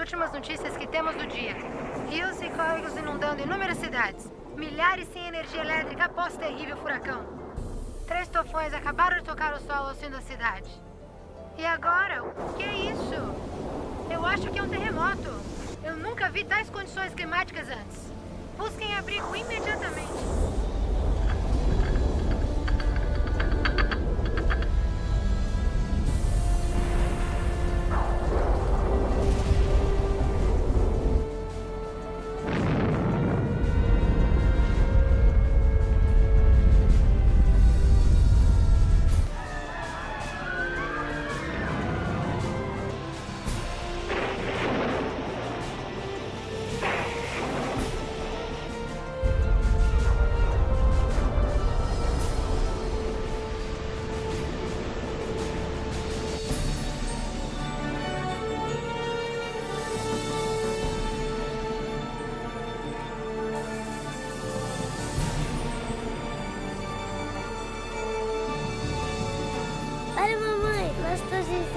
últimas notícias que temos do dia. Rios e córregos inundando inúmeras cidades. Milhares sem energia elétrica após terrível furacão. 3 tufões acabaram de tocar o solo ao sul da cidade. E agora? O que é isso? Eu acho que é um terremoto. Eu nunca vi tais condições climáticas antes. Busquem abrigo imediatamente. Olha, mamãe, pastor Jesus.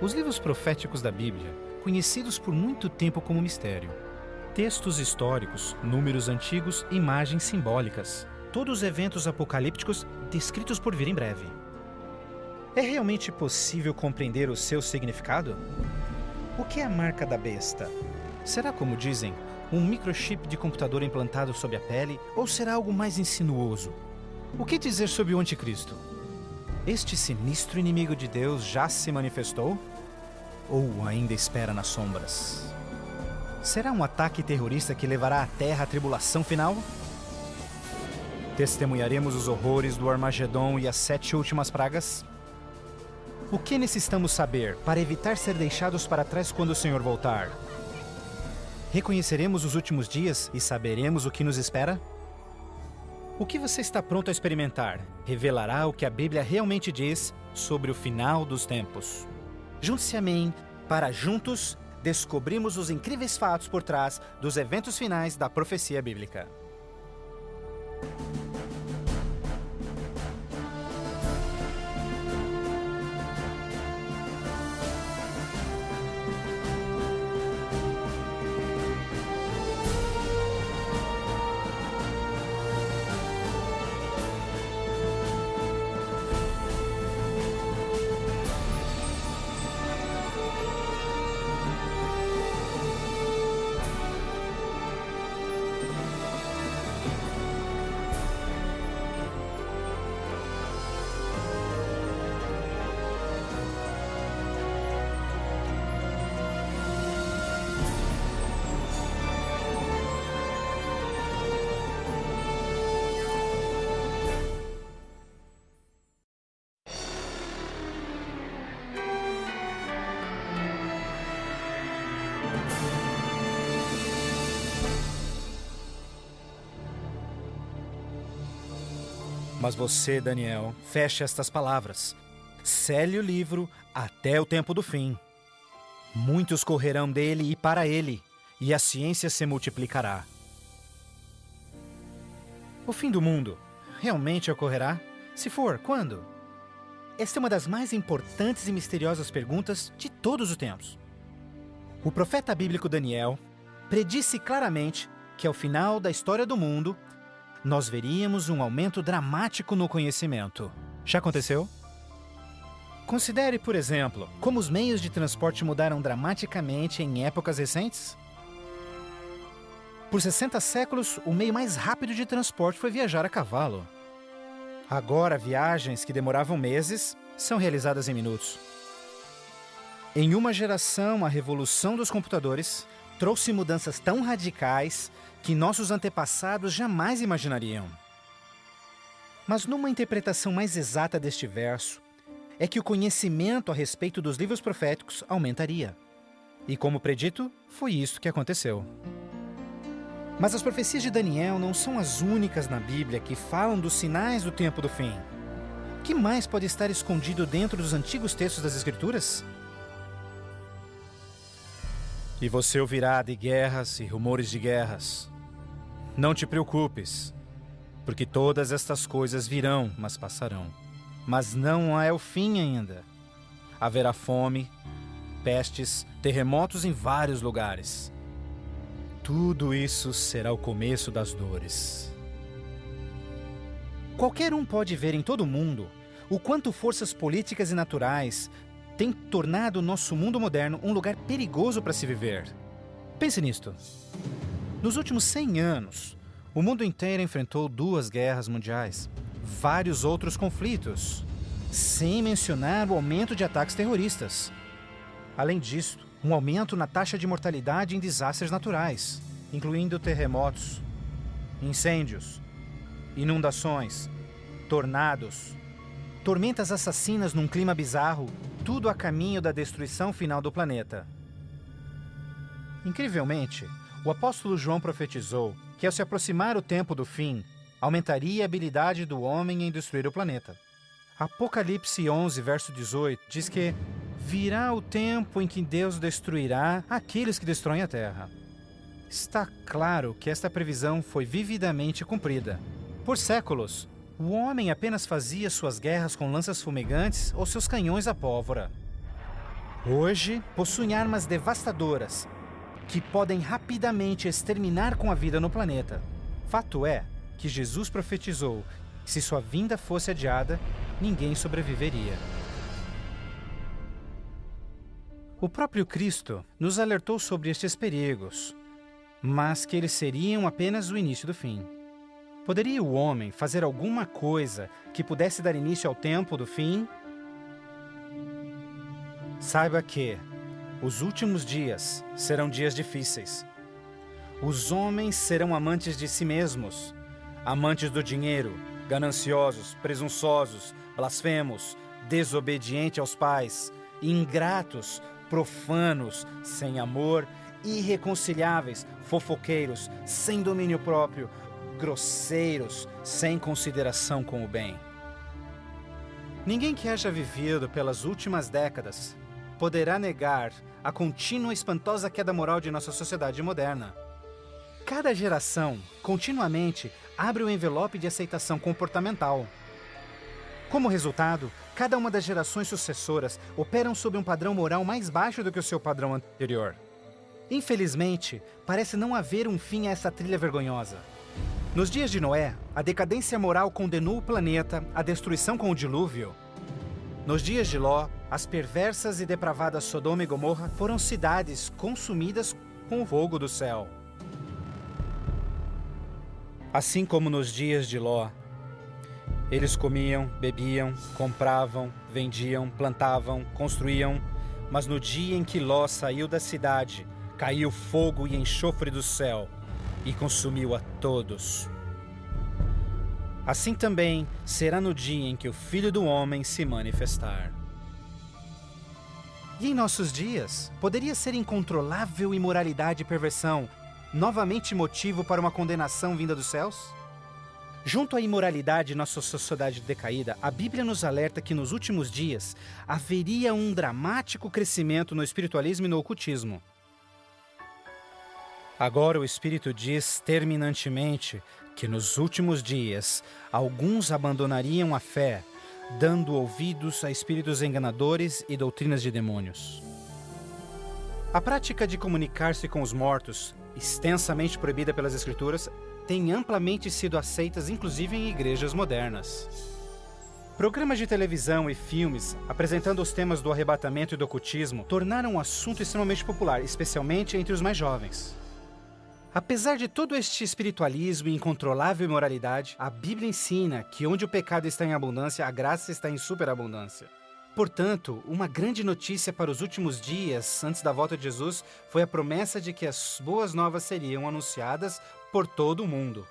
Os livros proféticos da Bíblia, conhecidos por muito tempo como mistério. Textos históricos, números antigos, imagens simbólicas. Todos eventos apocalípticos descritos por vir em breve. É realmente possível compreender o seu significado? O que é a marca da besta? Será, como dizem, um microchip de computador implantado sob a pele ou será algo mais insinuoso? O que dizer sobre o anticristo? Este sinistro inimigo de Deus já se manifestou? Ou ainda espera nas sombras? Será um ataque terrorista que levará a Terra à tribulação final? Testemunharemos os horrores do Armagedon e as 7 últimas pragas? O que necessitamos saber para evitar ser deixados para trás quando o Senhor voltar? Reconheceremos os últimos dias e saberemos o que nos espera? O que você está pronto a experimentar revelará o que a Bíblia realmente diz sobre o final dos tempos. Junte-se a mim para juntos descobrirmos os incríveis fatos por trás dos eventos finais da profecia bíblica. Mas você, Daniel, feche estas palavras. Cele o livro até o tempo do fim. Muitos correrão dele e para ele, e a ciência se multiplicará. O fim do mundo realmente ocorrerá? Se for, quando? Esta é uma das mais importantes e misteriosas perguntas de todos os tempos. O profeta bíblico Daniel predisse claramente que ao final da história do mundo, nós veríamos um aumento dramático no conhecimento. Já aconteceu? Considere, por exemplo, como os meios de transporte mudaram dramaticamente em épocas recentes. Por 60 séculos, o meio mais rápido de transporte foi viajar a cavalo. Agora, viagens que demoravam meses são realizadas em minutos. Em uma geração, a revolução dos computadores trouxe mudanças tão radicais que nossos antepassados jamais imaginariam. Mas numa interpretação mais exata deste verso, é que o conhecimento a respeito dos livros proféticos aumentaria. E como predito, foi isso que aconteceu. Mas as profecias de Daniel não são as únicas na Bíblia que falam dos sinais do tempo do fim. O que mais pode estar escondido dentro dos antigos textos das Escrituras? E você ouvirá de guerras e rumores de guerras. Não te preocupes. porque todas estas coisas virão, mas passarão. Mas não é o fim ainda. Haverá fome, pestes, terremotos em vários lugares. Tudo isso será o começo das dores. Qualquer um pode ver em todo o mundo o quanto forças políticas e naturais têm tornado o nosso mundo moderno um lugar perigoso para se viver. Pense nisto. Nos últimos 100 anos, o mundo inteiro enfrentou 2 guerras mundiais, vários outros conflitos, sem mencionar o aumento de ataques terroristas. Além disso, um aumento na taxa de mortalidade em desastres naturais, incluindo terremotos, incêndios, inundações, tornados, tormentas assassinas num clima bizarro, tudo a caminho da destruição final do planeta. Incrivelmente, o apóstolo João profetizou que ao se aproximar o tempo do fim, aumentaria a habilidade do homem em destruir o planeta. Apocalipse 11, verso 18, diz que virá o tempo em que Deus destruirá aqueles que destroem a terra. Está claro que esta previsão foi vividamente cumprida. Por séculos, o homem apenas fazia suas guerras com lanças fumegantes ou seus canhões à pólvora. Hoje, possuem armas devastadoras que podem rapidamente exterminar com a vida no planeta. Fato é que Jesus profetizou que se sua vinda fosse adiada, ninguém sobreviveria. O próprio Cristo nos alertou sobre estes perigos, mas que eles seriam apenas o início do fim. Poderia o homem fazer alguma coisa que pudesse dar início ao tempo do fim? Saiba que os últimos dias serão dias difíceis. Os homens serão amantes de si mesmos, amantes do dinheiro, gananciosos, presunçosos, blasfemos, desobedientes aos pais, ingratos, profanos, sem amor, irreconciliáveis, fofoqueiros, sem domínio próprio, grosseiros, sem consideração com o bem. Ninguém que haja vivido pelas últimas décadas poderá negar a contínua e espantosa queda moral de nossa sociedade moderna. Cada geração, continuamente, abre o envelope de aceitação comportamental. Como resultado, cada uma das gerações sucessoras operam sob um padrão moral mais baixo do que o seu padrão anterior. Infelizmente, parece não haver um fim a essa trilha vergonhosa. Nos dias de Noé, a decadência moral condenou o planeta à destruição com o dilúvio. Nos dias de Ló, as perversas e depravadas Sodoma e Gomorra foram cidades consumidas com o fogo do céu. Assim como nos dias de Ló, eles comiam, bebiam, compravam, vendiam, plantavam, construíam, mas no dia em que Ló saiu da cidade, caiu fogo e enxofre do céu e consumiu a todos. Assim também será no dia em que o Filho do Homem se manifestar. E em nossos dias, poderia ser incontrolável imoralidade e perversão novamente motivo para uma condenação vinda dos céus? Junto à imoralidade de nossa sociedade decaída, a Bíblia nos alerta que nos últimos dias haveria um dramático crescimento no espiritualismo e no ocultismo. Agora o Espírito diz terminantemente que nos últimos dias alguns abandonariam a fé, dando ouvidos a espíritos enganadores e doutrinas de demônios. A prática de comunicar-se com os mortos, extensamente proibida pelas Escrituras, tem amplamente sido aceitas inclusive em igrejas modernas. Programas de televisão e filmes apresentando os temas do arrebatamento e do ocultismo tornaram um assunto extremamente popular, especialmente entre os mais jovens. Apesar de todo este espiritualismo e incontrolável imoralidade, a Bíblia ensina que onde o pecado está em abundância, a graça está em superabundância. Portanto, uma grande notícia para os últimos dias, antes da volta de Jesus, foi a promessa de que as boas novas seriam anunciadas por todo o mundo.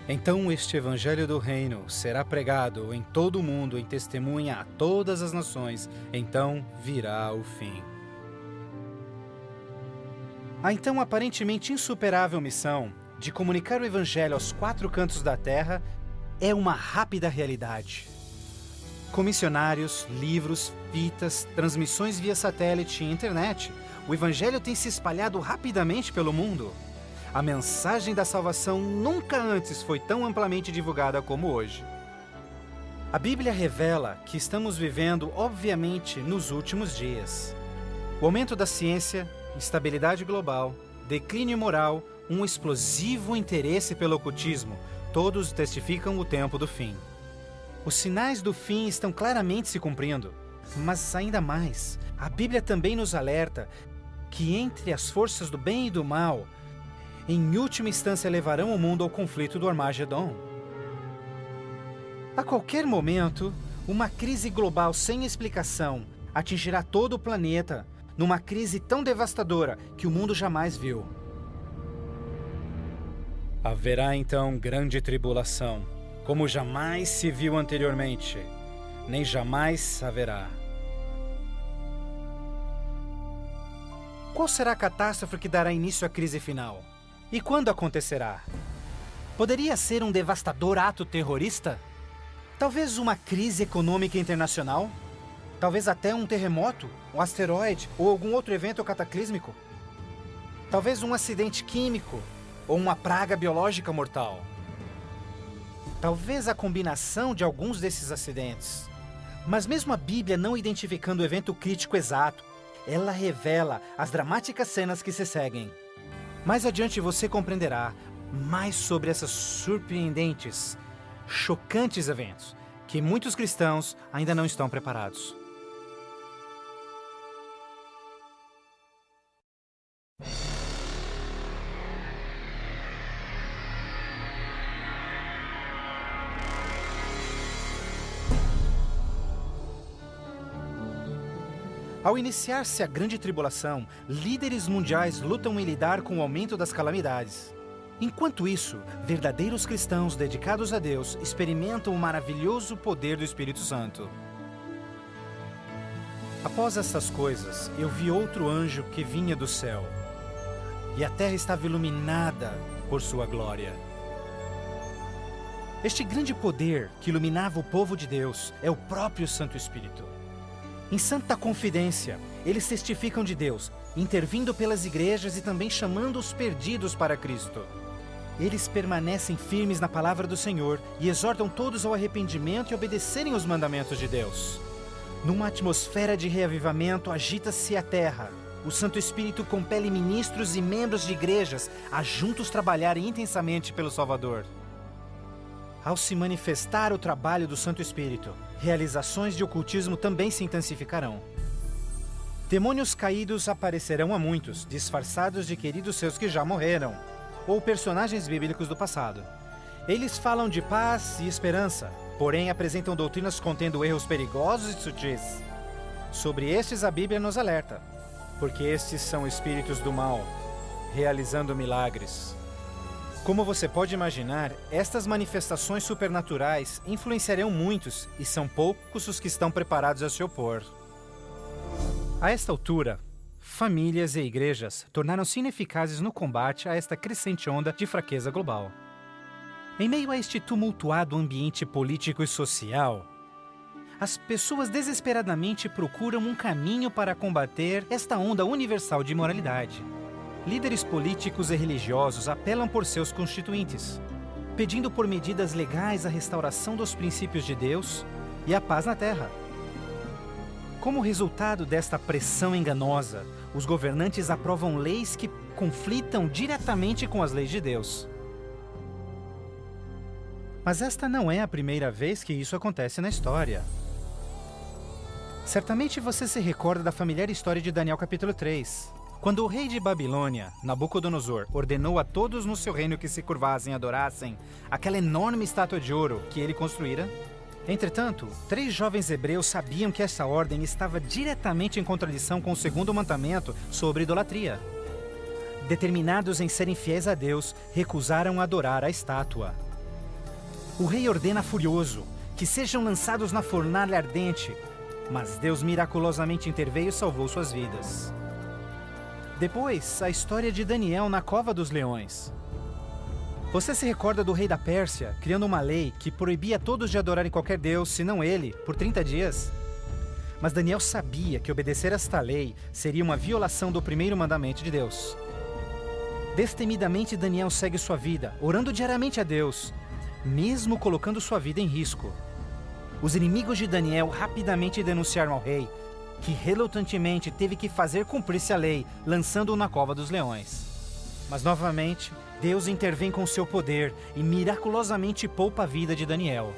Então este evangelho do reino será pregado em todo o mundo em testemunha a todas as nações, então virá o fim. A então aparentemente insuperável missão de comunicar o Evangelho aos 4 cantos da Terra é uma rápida realidade. Com missionários, livros, fitas, transmissões via satélite e internet, o Evangelho tem se espalhado rapidamente pelo mundo. A mensagem da salvação nunca antes foi tão amplamente divulgada como hoje. A Bíblia revela que estamos vivendo, obviamente, nos últimos dias. O aumento da ciência, instabilidade global, declínio moral, um explosivo interesse pelo ocultismo, todos testificam o tempo do fim. Os sinais do fim estão claramente se cumprindo, mas ainda mais, a Bíblia também nos alerta que entre as forças do bem e do mal, em última instância levarão o mundo ao conflito do Armagedon. A qualquer momento, uma crise global sem explicação atingirá todo o planeta, numa crise tão devastadora que o mundo jamais viu. Haverá então grande tribulação, como jamais se viu anteriormente, nem jamais haverá. Qual será a catástrofe que dará início à crise final? E quando acontecerá? Poderia ser um devastador ato terrorista? Talvez uma crise econômica internacional? Talvez até um terremoto, um asteroide ou algum outro evento cataclísmico? Talvez um acidente químico ou uma praga biológica mortal? Talvez a combinação de alguns desses acidentes. Mas mesmo a Bíblia não identificando o evento crítico exato, ela revela as dramáticas cenas que se seguem. Mais adiante você compreenderá mais sobre esses surpreendentes, chocantes eventos que muitos cristãos ainda não estão preparados. Ao iniciar-se a grande tribulação, líderes mundiais lutam em lidar com o aumento das calamidades. Enquanto isso, verdadeiros cristãos dedicados a Deus experimentam o maravilhoso poder do Espírito Santo. Após essas coisas, eu vi outro anjo que vinha do céu, e a terra estava iluminada por sua glória. Este grande poder que iluminava o povo de Deus é o próprio Santo Espírito. Em santa confidência, eles testificam de Deus, intervindo pelas igrejas e também chamando os perdidos para Cristo. Eles permanecem firmes na palavra do Senhor e exortam todos ao arrependimento e obedecerem os mandamentos de Deus. Numa atmosfera de reavivamento, agita-se a terra. O Santo Espírito compele ministros e membros de igrejas a juntos trabalharem intensamente pelo Salvador. Ao se manifestar o trabalho do Santo Espírito, realizações de ocultismo também se intensificarão. Demônios caídos aparecerão a muitos, disfarçados de queridos seus que já morreram, ou personagens bíblicos do passado. Eles falam de paz e esperança, porém apresentam doutrinas contendo erros perigosos e sutis. Sobre estes a Bíblia nos alerta, porque estes são espíritos do mal, realizando milagres. Como você pode imaginar, estas manifestações supernaturais influenciarão muitos e são poucos os que estão preparados a se opor. A esta altura, famílias e igrejas tornaram-se ineficazes no combate a esta crescente onda de fraqueza global. Em meio a este tumultuado ambiente político e social, as pessoas desesperadamente procuram um caminho para combater esta onda universal de imoralidade. Líderes políticos e religiosos apelam por seus constituintes, pedindo por medidas legais a restauração dos princípios de Deus e a paz na terra. Como resultado desta pressão enganosa, os governantes aprovam leis que conflitam diretamente com as leis de Deus. Mas esta não é a primeira vez que isso acontece na história. Certamente você se recorda da familiar história de Daniel capítulo 3. Quando o rei de Babilônia, Nabucodonosor, ordenou a todos no seu reino que se curvassem e adorassem aquela enorme estátua de ouro que ele construíra. Entretanto, 3 jovens hebreus sabiam que essa ordem estava diretamente em contradição com o segundo mandamento sobre idolatria. Determinados em serem fiéis a Deus, recusaram adorar a estátua. O rei ordena furioso que sejam lançados na fornalha ardente, mas Deus miraculosamente interveio e salvou suas vidas. Depois, a história de Daniel na cova dos leões. Você se recorda do rei da Pérsia criando uma lei que proibia todos de adorarem qualquer deus, senão ele, por 30 dias? Mas Daniel sabia que obedecer esta lei seria uma violação do primeiro mandamento de Deus. Destemidamente, Daniel segue sua vida, orando diariamente a Deus, mesmo colocando sua vida em risco. Os inimigos de Daniel rapidamente denunciaram ao rei, que relutantemente teve que fazer cumprir-se a lei, lançando-o na cova dos leões. Mas novamente, Deus intervém com seu poder e miraculosamente poupa a vida de Daniel.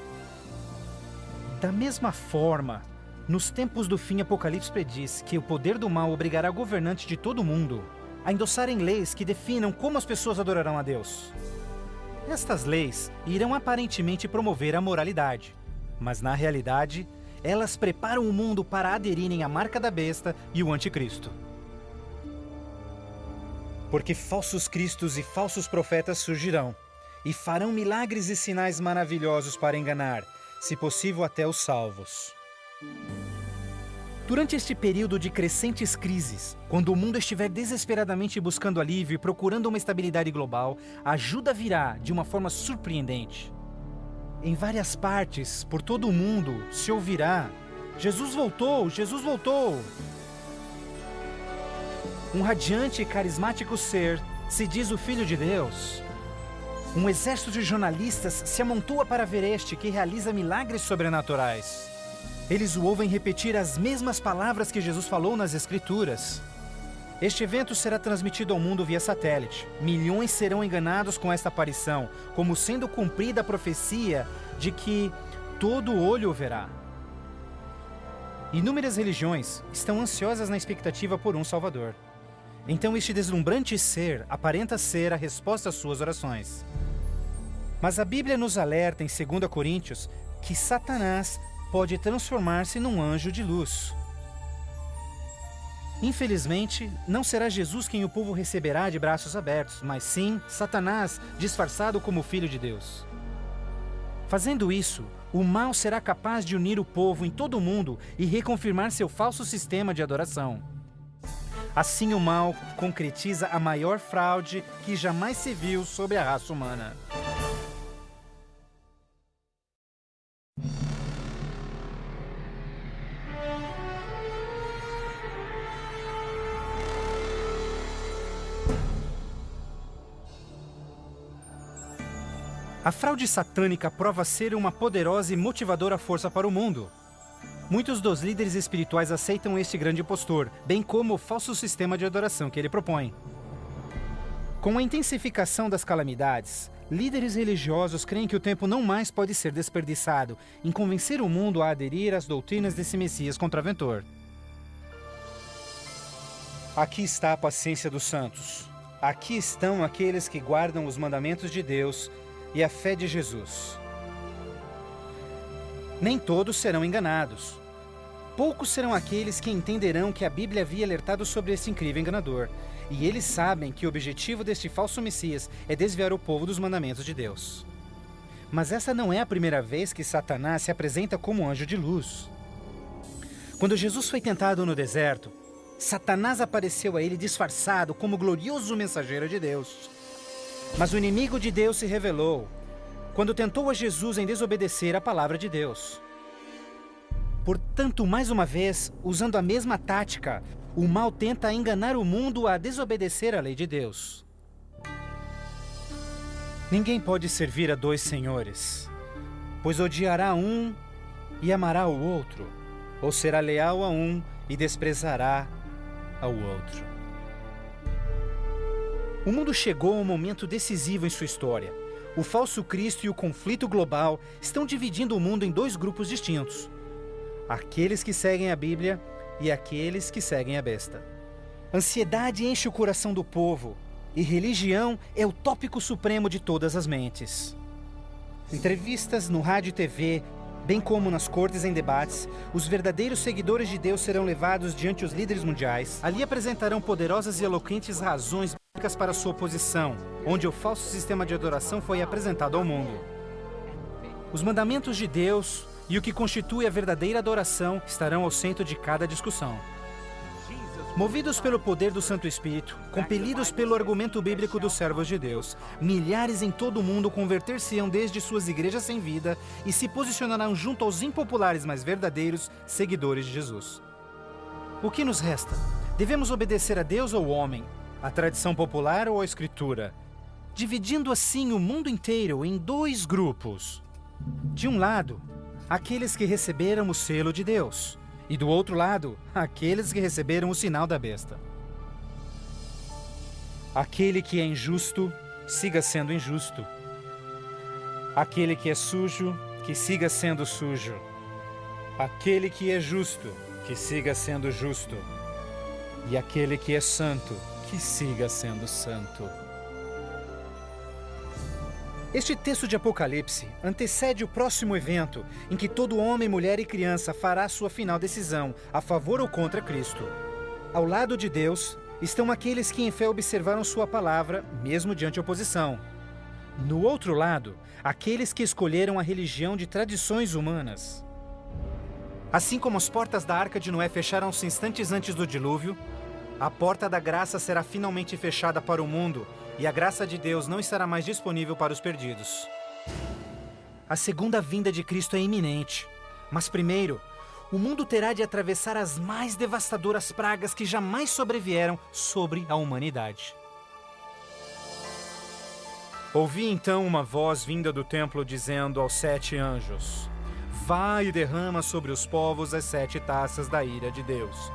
Da mesma forma, nos tempos do fim, Apocalipse prediz que o poder do mal obrigará governantes de todo o mundo a endossarem leis que definam como as pessoas adorarão a Deus. Estas leis irão aparentemente promover a moralidade, mas na realidade, elas preparam o mundo para aderirem à marca da besta e o anticristo. Porque falsos cristos e falsos profetas surgirão e farão milagres e sinais maravilhosos para enganar, se possível até os salvos. Durante este período de crescentes crises, quando o mundo estiver desesperadamente buscando alívio e procurando uma estabilidade global, a ajuda virá de uma forma surpreendente. Em várias partes, por todo o mundo, se ouvirá: Jesus voltou! Jesus voltou! Um radiante e carismático ser se diz o Filho de Deus. Um exército de jornalistas se amontoa para ver este que realiza milagres sobrenaturais. Eles o ouvem repetir as mesmas palavras que Jesus falou nas Escrituras. Este evento será transmitido ao mundo via satélite. Milhões serão enganados com esta aparição, como sendo cumprida a profecia de que todo olho o verá. Inúmeras religiões estão ansiosas na expectativa por um Salvador. Então este deslumbrante ser aparenta ser a resposta às suas orações. Mas a Bíblia nos alerta em 2 Coríntios que Satanás pode transformar-se num anjo de luz. Infelizmente, não será Jesus quem o povo receberá de braços abertos, mas sim Satanás, disfarçado como Filho de Deus. Fazendo isso, o mal será capaz de unir o povo em todo o mundo e reconfirmar seu falso sistema de adoração. Assim, o mal concretiza a maior fraude que jamais se viu sobre a raça humana. A fraude satânica prova ser uma poderosa e motivadora força para o mundo. Muitos dos líderes espirituais aceitam este grande impostor, bem como o falso sistema de adoração que ele propõe. Com a intensificação das calamidades, líderes religiosos creem que o tempo não mais pode ser desperdiçado em convencer o mundo a aderir às doutrinas desse Messias contraventor. Aqui está a paciência dos santos. Aqui estão aqueles que guardam os mandamentos de Deus e a fé de Jesus. Nem todos serão enganados. Poucos serão aqueles que entenderão que a Bíblia havia alertado sobre esse incrível enganador, e eles sabem que o objetivo deste falso Messias é desviar o povo dos mandamentos de Deus. Mas essa não é a primeira vez que Satanás se apresenta como anjo de luz. Quando Jesus foi tentado no deserto, Satanás apareceu a ele disfarçado como glorioso mensageiro de Deus. Mas o inimigo de Deus se revelou quando tentou a Jesus em desobedecer a palavra de Deus. Portanto, mais uma vez, usando a mesma tática, o mal tenta enganar o mundo a desobedecer a lei de Deus. Ninguém pode servir a dois senhores, pois odiará um e amará o outro, ou será leal a um e desprezará ao outro. O mundo chegou a um momento decisivo em sua história. O falso Cristo e o conflito global estão dividindo o mundo em dois grupos distintos: aqueles que seguem a Bíblia e aqueles que seguem a besta. Ansiedade enche o coração do povo, e religião é o tópico supremo de todas as mentes. Entrevistas no rádio e TV, bem como nas cortes em debates, os verdadeiros seguidores de Deus serão levados diante os líderes mundiais. Ali apresentarão poderosas e eloquentes razões bíblicas para sua oposição, onde o falso sistema de adoração foi apresentado ao mundo. Os mandamentos de Deus e o que constitui a verdadeira adoração estarão ao centro de cada discussão. Movidos pelo poder do Santo Espírito, compelidos pelo argumento bíblico dos servos de Deus, milhares em todo o mundo converter-se-ão desde suas igrejas sem vida e se posicionarão junto aos impopulares, mas verdadeiros seguidores de Jesus. O que nos resta? Devemos obedecer a Deus ou ao homem? A tradição popular ou a escritura? Dividindo assim o mundo inteiro em dois grupos. De um lado, aqueles que receberam o selo de Deus. E do outro lado, aqueles que receberam o sinal da besta. Aquele que é injusto, siga sendo injusto. Aquele que é sujo, que siga sendo sujo. Aquele que é justo, que siga sendo justo. E aquele que é santo, que siga sendo santo. Este texto de Apocalipse antecede o próximo evento em que todo homem, mulher e criança fará sua final decisão a favor ou contra Cristo. Ao lado de Deus estão aqueles que em fé observaram sua palavra, mesmo diante oposição. No outro lado, aqueles que escolheram a religião de tradições humanas. Assim como as portas da Arca de Noé fecharam-se instantes antes do dilúvio, a porta da graça será finalmente fechada para o mundo e a graça de Deus não estará mais disponível para os perdidos. A segunda vinda de Cristo é iminente, mas primeiro, o mundo terá de atravessar as mais devastadoras pragas que jamais sobrevieram sobre a humanidade. Ouvi então uma voz vinda do templo dizendo aos 7 anjos: Vai e derrama sobre os povos as 7 taças da ira de Deus.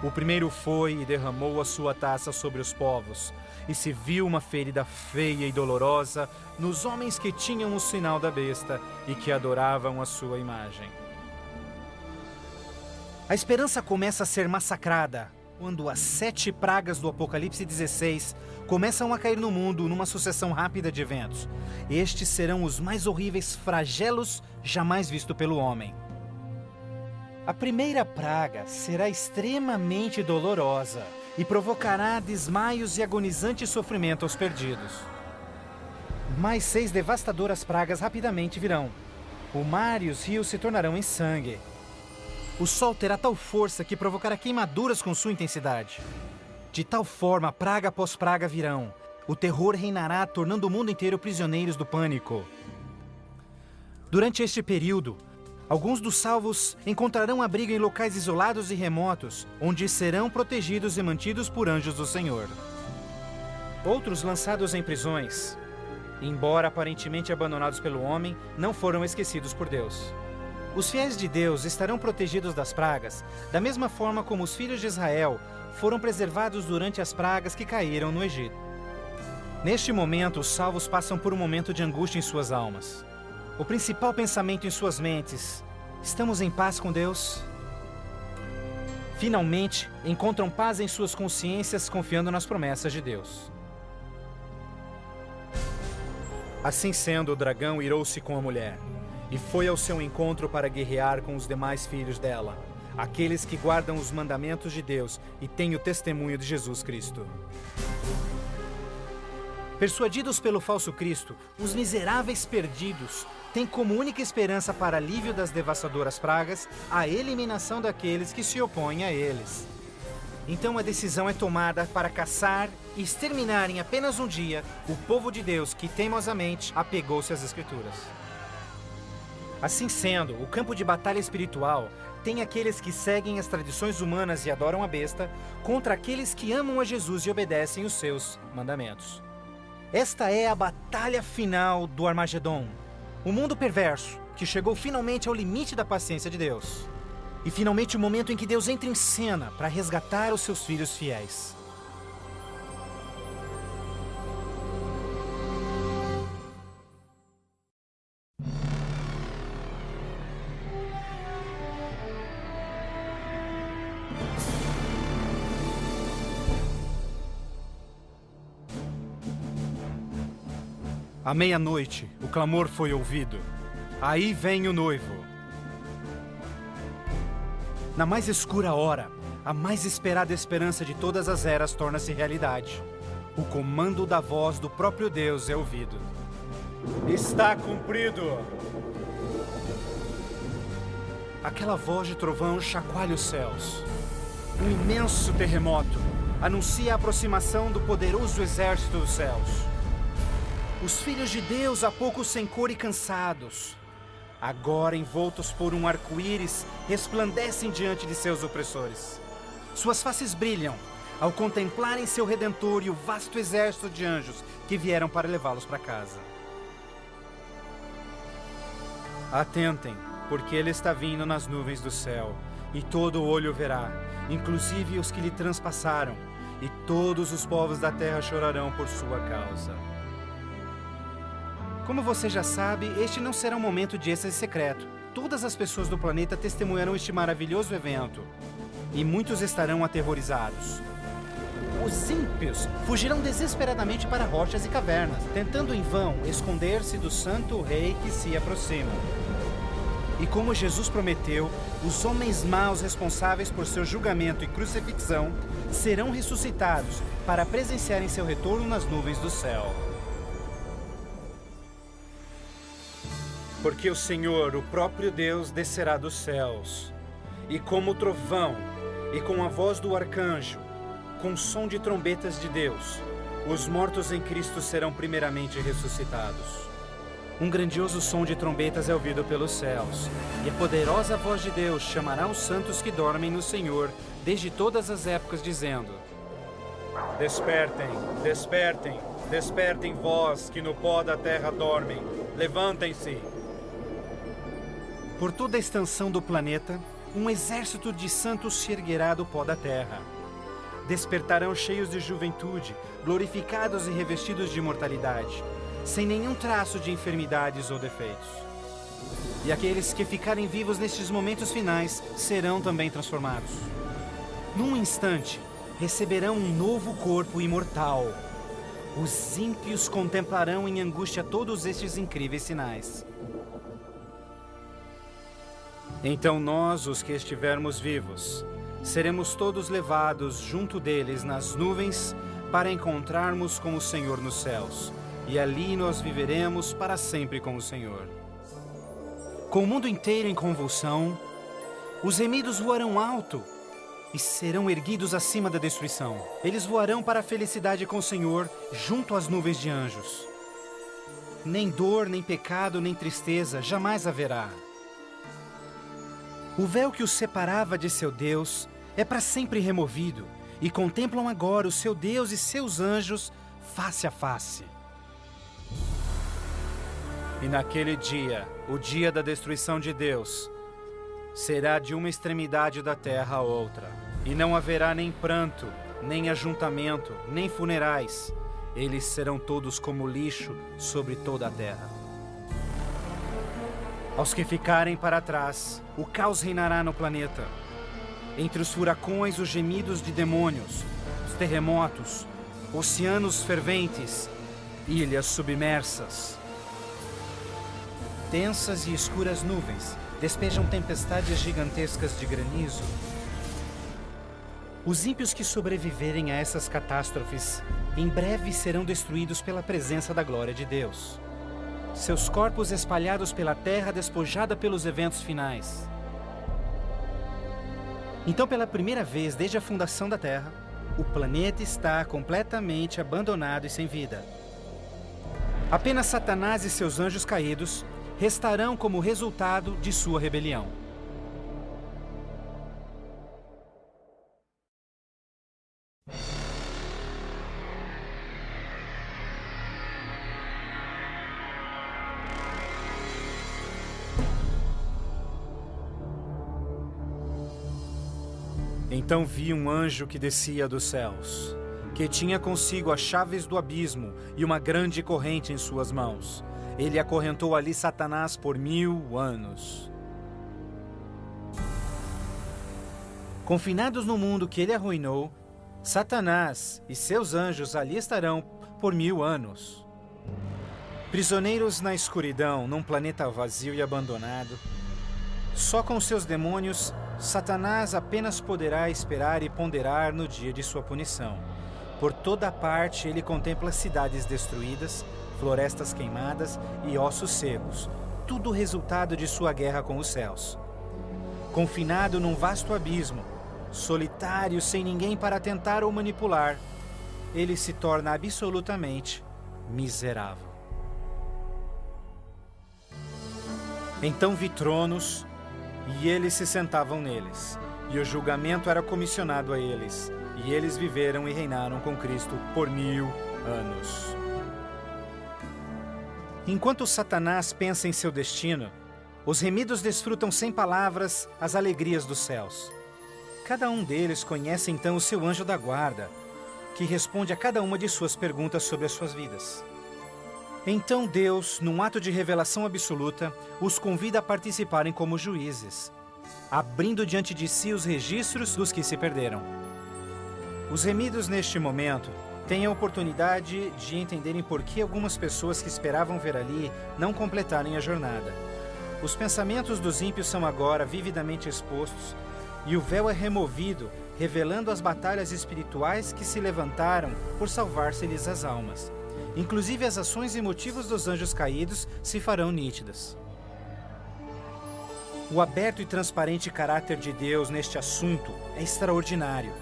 O primeiro foi e derramou a sua taça sobre os povos, e se viu uma ferida feia e dolorosa nos homens que tinham o sinal da besta e que adoravam a sua imagem. A esperança começa a ser massacrada quando as 7 pragas do Apocalipse 16 começam a cair no mundo numa sucessão rápida de eventos. Estes serão os mais horríveis flagelos jamais vistos pelo homem. A primeira praga será extremamente dolorosa e provocará desmaios e agonizante sofrimento aos perdidos. Mais 6 devastadoras pragas rapidamente virão. O mar e os rios se tornarão em sangue. O sol terá tal força que provocará queimaduras com sua intensidade. De tal forma, praga após praga virão. O terror reinará, tornando o mundo inteiro prisioneiros do pânico. Durante este período, alguns dos salvos encontrarão abrigo em locais isolados e remotos, onde serão protegidos e mantidos por anjos do Senhor. Outros lançados em prisões, embora aparentemente abandonados pelo homem, não foram esquecidos por Deus. Os fiéis de Deus estarão protegidos das pragas, da mesma forma como os filhos de Israel foram preservados durante as pragas que caíram no Egito. Neste momento, os salvos passam por um momento de angústia em suas almas. O principal pensamento em suas mentes: estamos em paz com Deus? Finalmente, encontram paz em suas consciências confiando nas promessas de Deus. Assim sendo, o dragão irou-se com a mulher e foi ao seu encontro para guerrear com os demais filhos dela, aqueles que guardam os mandamentos de Deus e têm o testemunho de Jesus Cristo. Persuadidos pelo falso Cristo, os miseráveis perdidos têm como única esperança para alívio das devastadoras pragas a eliminação daqueles que se opõem a eles. Então a decisão é tomada para caçar e exterminar em apenas um dia o povo de Deus que teimosamente apegou-se às Escrituras. Assim sendo, o campo de batalha espiritual tem aqueles que seguem as tradições humanas e adoram a besta contra aqueles que amam a Jesus e obedecem os seus mandamentos. Esta é a batalha final do Armagedon, o mundo perverso que chegou finalmente ao limite da paciência de Deus. E finalmente o momento em que Deus entra em cena para resgatar os seus filhos fiéis. À meia-noite, o clamor foi ouvido. Aí vem o noivo. Na mais escura hora, a mais esperada esperança de todas as eras torna-se realidade. O comando da voz do próprio Deus é ouvido. Está cumprido! Aquela voz de trovão chacoalha os céus. Um imenso terremoto anuncia a aproximação do poderoso exército dos céus. Os filhos de Deus, há pouco sem cor e cansados, agora envoltos por um arco-íris, resplandecem diante de seus opressores. Suas faces brilham, ao contemplarem seu Redentor e o vasto exército de anjos que vieram para levá-los para casa. Atentem, porque ele está vindo nas nuvens do céu, e todo olho verá, inclusive os que lhe transpassaram, e todos os povos da terra chorarão por sua causa. Como você já sabe, este não será um momento de êxtase secreto. Todas as pessoas do planeta testemunharão este maravilhoso evento, e muitos estarão aterrorizados. Os ímpios fugirão desesperadamente para rochas e cavernas, tentando em vão esconder-se do santo rei que se aproxima. E como Jesus prometeu, os homens maus responsáveis por seu julgamento e crucifixão serão ressuscitados para presenciarem seu retorno nas nuvens do céu. Porque o Senhor, o próprio Deus, descerá dos céus, e como trovão, e com a voz do arcanjo, com o som de trombetas de Deus, os mortos em Cristo serão primeiramente ressuscitados. Um grandioso som de trombetas é ouvido pelos céus, e a poderosa voz de Deus chamará os santos que dormem no Senhor desde todas as épocas, dizendo: Despertem, despertem, despertem vós que no pó da terra dormem, levantem-se. Por toda a extensão do planeta, um exército de santos se erguerá do pó da terra. Despertarão cheios de juventude, glorificados e revestidos de imortalidade, sem nenhum traço de enfermidades ou defeitos. E aqueles que ficarem vivos nestes momentos finais serão também transformados. Num instante, receberão um novo corpo imortal. Os ímpios contemplarão em angústia todos estes incríveis sinais. Então nós, os que estivermos vivos, seremos todos levados junto deles nas nuvens para encontrarmos com o Senhor nos céus, e ali nós viveremos para sempre com o Senhor. Com o mundo inteiro em convulsão, os remidos voarão alto e serão erguidos acima da destruição. Eles voarão para a felicidade com o Senhor junto às nuvens de anjos. Nem dor, nem pecado, nem tristeza jamais haverá. O véu que os separava de seu Deus é para sempre removido, e contemplam agora o seu Deus e seus anjos face a face. E naquele dia, o dia da destruição de Deus, será de uma extremidade da terra a outra, e não haverá nem pranto, nem ajuntamento, nem funerais. Eles serão todos como lixo sobre toda a terra. Aos que ficarem para trás, o caos reinará no planeta. Entre os furacões, os gemidos de demônios, os terremotos, oceanos ferventes, ilhas submersas. Densas e escuras nuvens despejam tempestades gigantescas de granizo. Os ímpios que sobreviverem a essas catástrofes, em breve serão destruídos pela presença da glória de Deus. Seus corpos espalhados pela terra despojada pelos eventos finais. Então, pela primeira vez desde a fundação da Terra, o planeta está completamente abandonado e sem vida. Apenas Satanás e seus anjos caídos restarão como resultado de sua rebelião. Então vi um anjo que descia dos céus, que tinha consigo as chaves do abismo e uma grande corrente em suas mãos. Ele acorrentou ali Satanás por 1000 anos. Confinados no mundo que ele arruinou, Satanás e seus anjos ali estarão por 1000 anos. Prisioneiros na escuridão, num planeta vazio e abandonado, só com seus demônios, Satanás apenas poderá esperar e ponderar no dia de sua punição. Por toda parte ele contempla cidades destruídas, florestas queimadas e ossos secos, tudo resultado de sua guerra com os céus. Confinado num vasto abismo, solitário, sem ninguém para tentar ou manipular, ele se torna absolutamente miserável. Então vi tronos, e eles se sentavam neles, e o julgamento era comissionado a eles. E eles viveram e reinaram com Cristo por 1000 anos. Enquanto Satanás pensa em seu destino, os remidos desfrutam sem palavras as alegrias dos céus. Cada um deles conhece então o seu anjo da guarda, que responde a cada uma de suas perguntas sobre as suas vidas. Então Deus, num ato de revelação absoluta, os convida a participarem como juízes, abrindo diante de si os registros dos que se perderam. Os remidos, neste momento, têm a oportunidade de entenderem por que algumas pessoas que esperavam ver ali não completarem a jornada. Os pensamentos dos ímpios são agora vividamente expostos e o véu é removido, revelando as batalhas espirituais que se levantaram por salvar-se-lhes as almas. Inclusive as ações e motivos dos anjos caídos se farão nítidas. O aberto e transparente caráter de Deus neste assunto é extraordinário.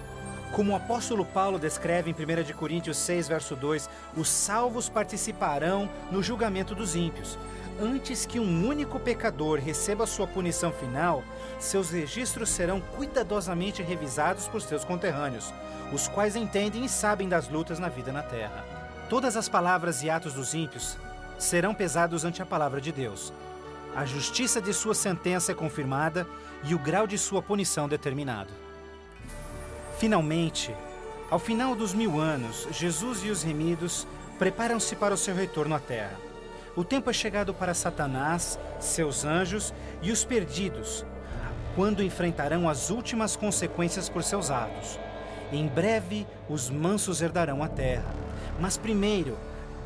Como o apóstolo Paulo descreve em 1 Coríntios 6, verso 2, os salvos participarão no julgamento dos ímpios. Antes que um único pecador receba sua punição final, seus registros serão cuidadosamente revisados por seus conterrâneos, os quais entendem e sabem das lutas na vida na terra. Todas as palavras e atos dos ímpios serão pesados ante a palavra de Deus. A justiça de sua sentença é confirmada e o grau de sua punição determinado. Finalmente, ao final dos 1000 anos, Jesus e os remidos preparam-se para o seu retorno à terra. O tempo é chegado para Satanás, seus anjos e os perdidos, quando enfrentarão as últimas consequências por seus atos. Em breve, os mansos herdarão a terra. Mas primeiro,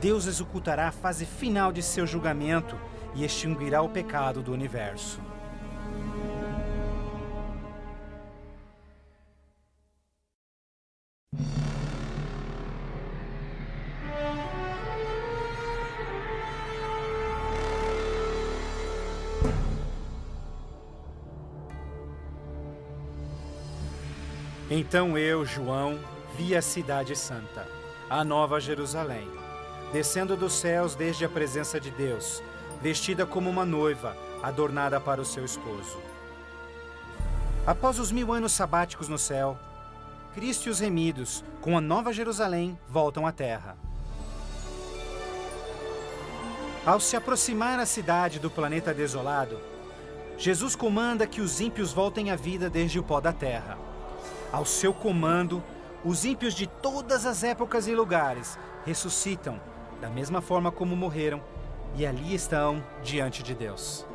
Deus executará a fase final de seu julgamento e extinguirá o pecado do universo. Então eu, João, vi a cidade santa, a Nova Jerusalém, descendo dos céus desde a presença de Deus, vestida como uma noiva, adornada para o seu esposo. Após os 1000 anos sabáticos no céu, Cristo e os remidos, com a Nova Jerusalém, voltam à terra. Ao se aproximar a cidade do planeta desolado, Jesus comanda que os ímpios voltem à vida desde o pó da terra. Ao seu comando, os ímpios de todas as épocas e lugares ressuscitam, da mesma forma como morreram, e ali estão diante de Deus.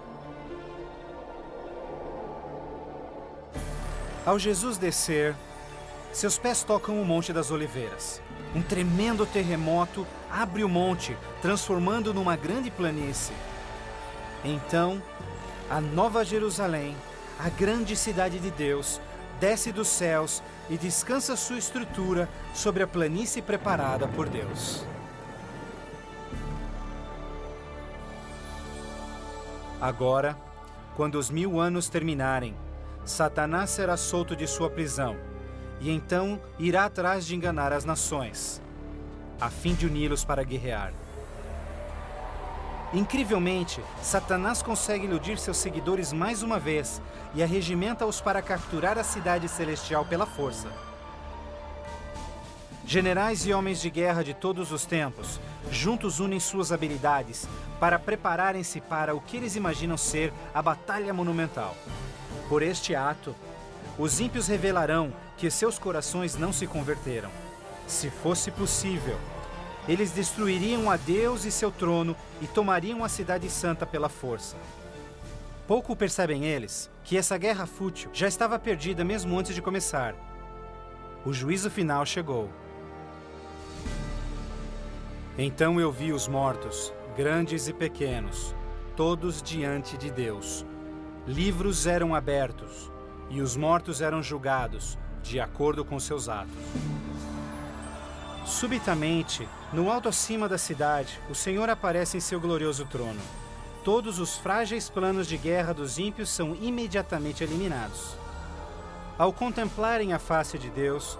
Ao Jesus descer, seus pés tocam o Monte das Oliveiras. Um tremendo terremoto abre o monte, transformando numa grande planície. Então, a Nova Jerusalém, a grande cidade de Deus, desce dos céus e descansa sua estrutura sobre a planície preparada por Deus. Agora, quando os 1000 anos terminarem, Satanás será solto de sua prisão e então irá atrás de enganar as nações, a fim de uni-los para guerrear. Incrivelmente, Satanás consegue iludir seus seguidores mais uma vez e arregimenta-os para capturar a cidade celestial pela força. Generais e homens de guerra de todos os tempos, juntos unem suas habilidades para prepararem-se para o que eles imaginam ser a batalha monumental. Por este ato, os ímpios revelarão que seus corações não se converteram. Se fosse possível, eles destruiriam a Deus e seu trono e tomariam a cidade santa pela força. Pouco percebem eles que essa guerra fútil já estava perdida mesmo antes de começar. O juízo final chegou. Então eu vi os mortos, grandes e pequenos, todos diante de Deus. Livros eram abertos e os mortos eram julgados de acordo com seus atos. Subitamente, no alto acima da cidade, o Senhor aparece em seu glorioso trono. Todos os frágeis planos de guerra dos ímpios são imediatamente eliminados. Ao contemplarem a face de Deus,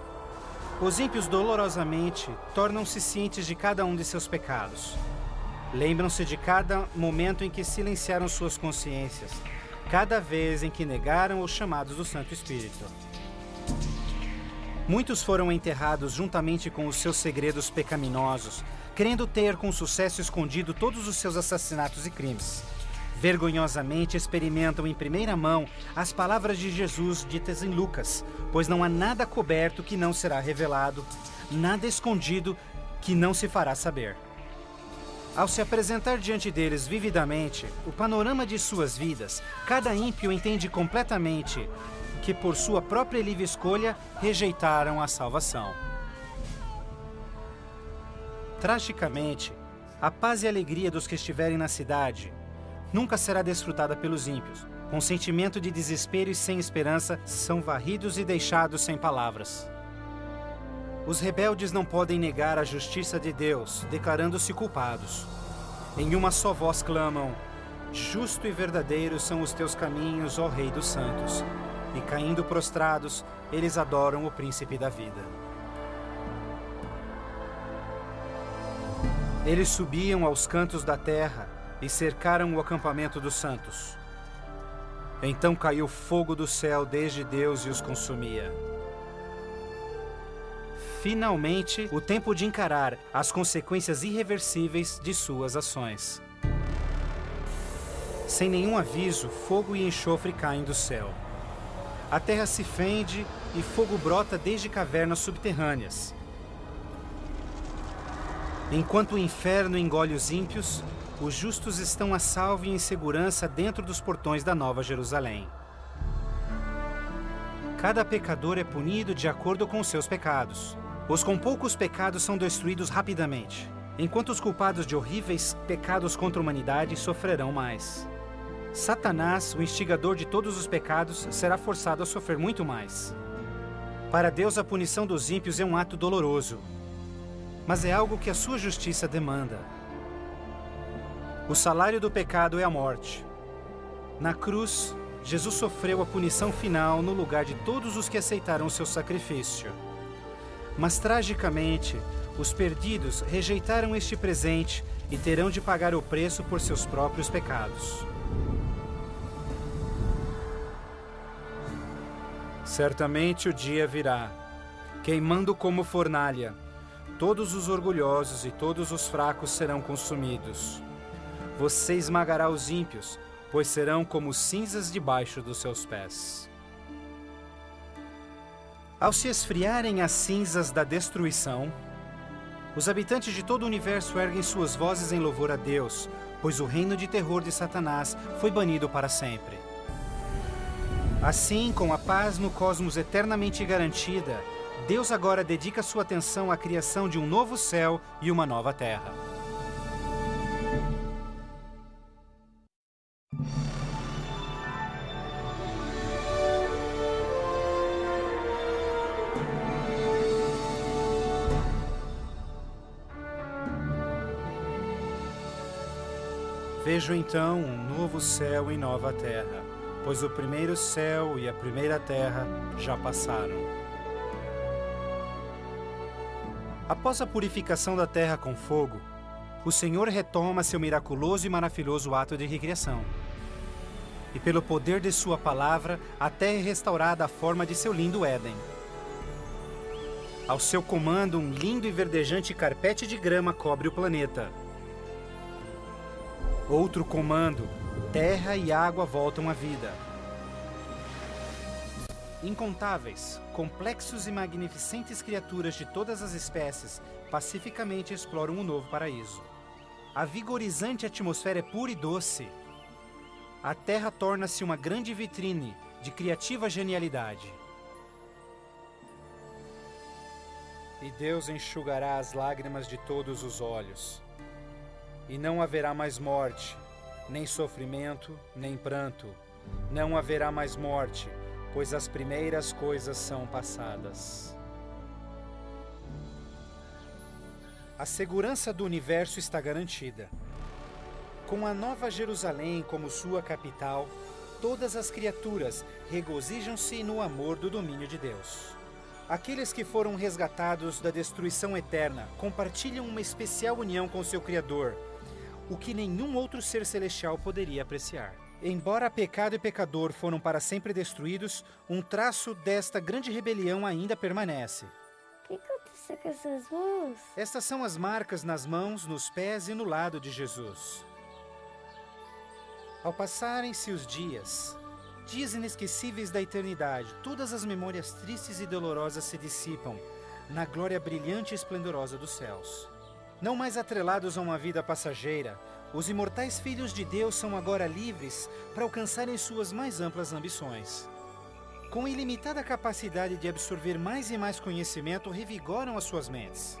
os ímpios dolorosamente tornam-se cientes de cada um de seus pecados. Lembram-se de cada momento em que silenciaram suas consciências, cada vez em que negaram os chamados do Santo Espírito. Muitos foram enterrados juntamente com os seus segredos pecaminosos, querendo ter com sucesso escondido todos os seus assassinatos e crimes. Vergonhosamente experimentam em primeira mão as palavras de Jesus ditas em Lucas, pois não há nada coberto que não será revelado, nada escondido que não se fará saber. Ao se apresentar diante deles vividamente o panorama de suas vidas, cada ímpio entende completamente que por sua própria livre escolha rejeitaram a salvação. Tragicamente, a paz e a alegria dos que estiverem na cidade nunca será desfrutada pelos ímpios. Com sentimento de desespero e sem esperança, são varridos e deixados sem palavras. Os rebeldes não podem negar a justiça de Deus, declarando-se culpados. Em uma só voz clamam: justo e verdadeiro são os teus caminhos, ó Rei dos Santos. E caindo prostrados, eles adoram o Príncipe da Vida. Eles subiam aos cantos da terra e cercaram o acampamento dos santos. Então caiu fogo do céu desde Deus e os consumia. Finalmente, o tempo de encarar as consequências irreversíveis de suas ações. Sem nenhum aviso, fogo e enxofre caem do céu. A terra se fende e fogo brota desde cavernas subterrâneas. Enquanto o inferno engole os ímpios, os justos estão a salvo e em segurança dentro dos portões da Nova Jerusalém. Cada pecador é punido de acordo com seus pecados. Os com poucos pecados são destruídos rapidamente, enquanto os culpados de horríveis pecados contra a humanidade sofrerão mais. Satanás, o instigador de todos os pecados, será forçado a sofrer muito mais. Para Deus, a punição dos ímpios é um ato doloroso, mas é algo que a sua justiça demanda. O salário do pecado é a morte. Na cruz, Jesus sofreu a punição final no lugar de todos os que aceitaram o seu sacrifício. Mas, tragicamente, os perdidos rejeitaram este presente e terão de pagar o preço por seus próprios pecados. Certamente o dia virá, queimando como fornalha. Todos os orgulhosos e todos os fracos serão consumidos. Você esmagará os ímpios, pois serão como cinzas debaixo dos seus pés. Ao se esfriarem as cinzas da destruição, os habitantes de todo o universo erguem suas vozes em louvor a Deus, pois o reino de terror de Satanás foi banido para sempre. Assim, com a paz no cosmos eternamente garantida, Deus agora dedica sua atenção à criação de um novo céu e uma nova terra. Vejo então um novo céu e nova terra, pois o primeiro céu e a primeira terra já passaram. Após a purificação da terra com fogo, o Senhor retoma seu miraculoso e maravilhoso ato de recriação. E pelo poder de sua palavra, a terra é restaurada à forma de seu lindo Éden. Ao seu comando, um lindo e verdejante carpete de grama cobre o planeta. Outro comando, terra e água voltam à vida. Incontáveis, complexos e magnificentes criaturas de todas as espécies pacificamente exploram um novo paraíso. A vigorizante atmosfera é pura e doce. A terra torna-se uma grande vitrine de criativa genialidade. E Deus enxugará as lágrimas de todos os olhos. E não haverá mais morte, nem sofrimento, nem pranto. Não haverá mais morte, pois as primeiras coisas são passadas. A segurança do universo está garantida. Com a Nova Jerusalém como sua capital, todas as criaturas regozijam-se no amor do domínio de Deus. Aqueles que foram resgatados da destruição eterna compartilham uma especial união com seu Criador, o que nenhum outro ser celestial poderia apreciar. Embora pecado e pecador foram para sempre destruídos, um traço desta grande rebelião ainda permanece. O que aconteceu com essas mãos? Estas são as marcas nas mãos, nos pés e no lado de Jesus. Ao passarem-se os dias inesquecíveis da eternidade, todas as memórias tristes e dolorosas se dissipam na glória brilhante e esplendorosa dos céus. Não mais atrelados a uma vida passageira, os imortais filhos de Deus são agora livres para alcançarem suas mais amplas ambições. Com ilimitada capacidade de absorver mais e mais conhecimento, revigoram as suas mentes.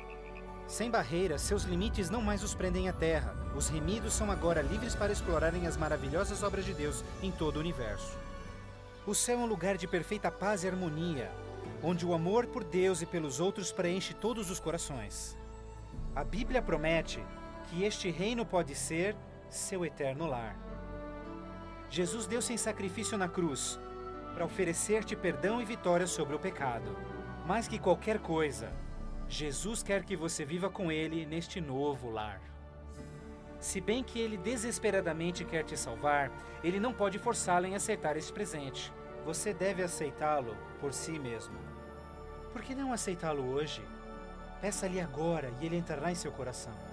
Sem barreiras, seus limites não mais os prendem à terra. Os remidos são agora livres para explorarem as maravilhosas obras de Deus em todo o universo. O céu é um lugar de perfeita paz e harmonia, onde o amor por Deus e pelos outros preenche todos os corações. A Bíblia promete que este reino pode ser seu eterno lar. Jesus deu-se em sacrifício na cruz para oferecer-te perdão e vitória sobre o pecado. Mais que qualquer coisa, Jesus quer que você viva com Ele neste novo lar. Se bem que Ele desesperadamente quer te salvar, Ele não pode forçá-lo em aceitar este presente. Você deve aceitá-lo por si mesmo. Por que não aceitá-lo hoje? Peça-lhe agora e Ele entrará em seu coração.